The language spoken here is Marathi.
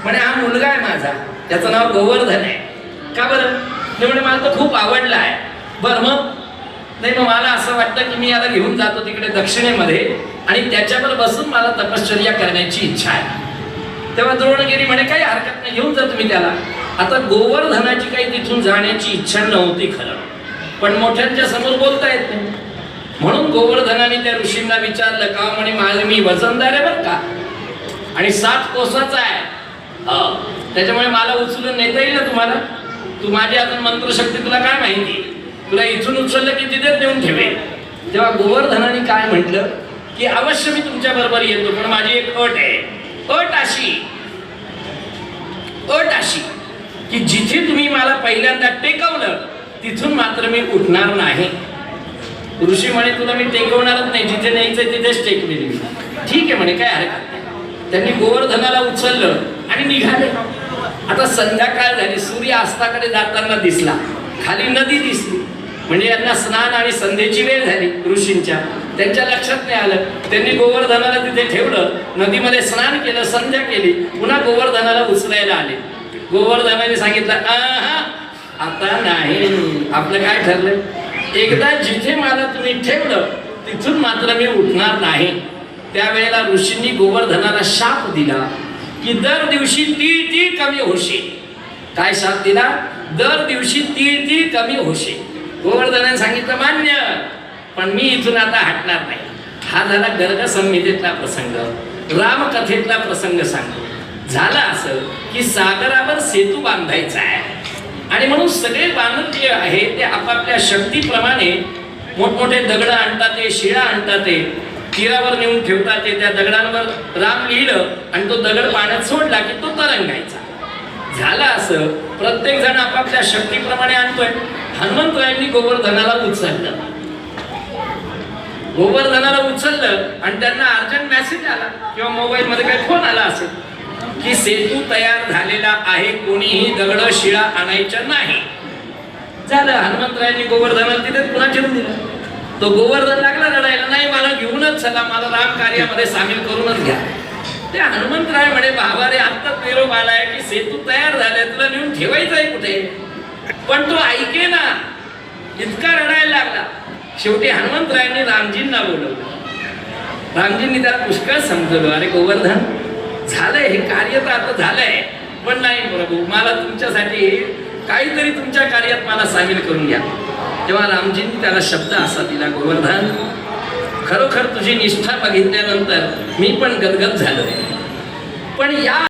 म्हणे हा मुलगा आहे माझा, त्याचं नाव गोवर्धन आहे. का बरं? मी म्हणे मला तर खूप आवडला आहे. बरं मग? नाही मग मला असं वाटतं की मी याला घेऊन जातो तिकडे दक्षिणेमध्ये आणि त्याच्यावर बसून मला तपश्चर्या करण्याची इच्छा आहे. तेव्हा द्रोणगिरी म्हणे काही हरकत नाही, घेऊन जा तुम्ही त्याला. आता गोवर्धनाची काही तिथून जाण्याची इच्छा नव्हती खरं, पण मोठ्यांच्या समोर बोलता येत नाही. म्हणून गोवर्धनाने त्या ऋषींना विचारलं का म्हणे माझे मी वजनदार आहे बरं का, आणि 7 कोसाचा आहे, त्याच्यामुळे मला उचलून नेता येईल ना तुम्हाला? तू माझी अजून मंत्रशक्ती तुला काय माहिती, तुला इथून उचललं की तिथेच नेऊन ठेवेल. तेव्हा गोवर्धनाने काय म्हटलं की अवश्य मी तुमच्या बरोबर येतो, पण माझी एक अट आहे. अट अशी की जिथे तुम्ही मला पहिल्यांदा टेकवलं तिथून मात्र मी उठणार नाही. ऋषी म्हणे तुला मी टेकवणारच नाही, जिथे न्यायचंय तिथेच टेकवेल मी. ठीक आहे म्हणे, काय हरकत नाही. त्यांनी गोवर्धनाला उचललं आणि निघाले. आता संध्याकाळ झाली, सूर्य अस्ताकडे जाताना दिसला, खाली नदी दिसली, म्हणजे यांना स्नान आणि संध्येची वेळ झाली ऋषींच्या. त्यांच्या लक्षात नाही आलं. त्यांनी गोवर्धनाला तिथे ठेवलं, नदीमध्ये स्नान केलं, संध्या केली, पुन्हा गोवर्धनाला उचलायला आले. गोवर्धनाने सांगितलं आता नाही. आपलं काय ठरलं, एकदा जिथे मला तुम्ही ठेवलं तिथून मात्र मी उठणार नाही. त्यावेळेला ऋषींनी गोवर्धनाला शाप दिला की दर दिवशी तीळ कमी होशील. काय शाप दिला? दर दिवशी तीळ कमी होशील. गोवर्धनाने सांगितलं मान्य, पण मी इथून आता हटणार नाही. हा झाला गर्ग संहितेतला प्रसंग, रामकथेतला प्रसंग सांगतो. झालं असं की सागरावर सेतू बांधायचा आहे आणि म्हणून सगळे बांधव जे आहे ते आपापल्या शक्तीप्रमाणे मोठमोठे दगड आणतात, ते शिळा आणतात, ते तीरावर नेऊन ठेवतात. ते त्या दगडांवर राम लिहिलं आणि तो दगड पाण्यात सोडला की तो तरंगायचा. झालं असं प्रत्येक जण आपापल्या शक्तीप्रमाणे आणतोय. हनुमंतरायांनी गोवर्धनाला उचललं, आणि त्यांना अर्जंट मेसेज आला किंवा मोबाईल मध्ये काही फोन आला असेल की सेतू तयार झालेला आहे, कोणीही दगड शिळा आणायचा नाही. झालं, हनुमंतरायांनी गोवर्धनाला तिथे पुन्हा ठेवून दिलं. तो गोवर्धन लागला रडायला, नाही मला घेऊनच चला, मला राम कार्यामध्ये सामील करूनच घ्या. ते हनुमंतराय म्हणे बाबा रे, आत्ता निरोप आलाय की सेतू तयार झालाय, तुला नेऊन ठेवायचंय कुठे? पण तो ऐके ना, इतका रडायला लागला. शेवटी हनुमंतरायांनी रामजींना बोलवलं. रामजींनी त्याला पुष्कळ समजवलं, अरे गोवर्धन झालंय हे कार्य तर आता झालंय, पण नाही प्रभू, मला तुमच्यासाठी काहीतरी तुमच्या कार्यात मला सामील करून घ्या. तेव्हा रामजींनी त्याला शब्द असा दिला, गोवर्धन खरोखर तुझी निष्ठा बघितल्यानंतर मी पण गदगद झालो, पण या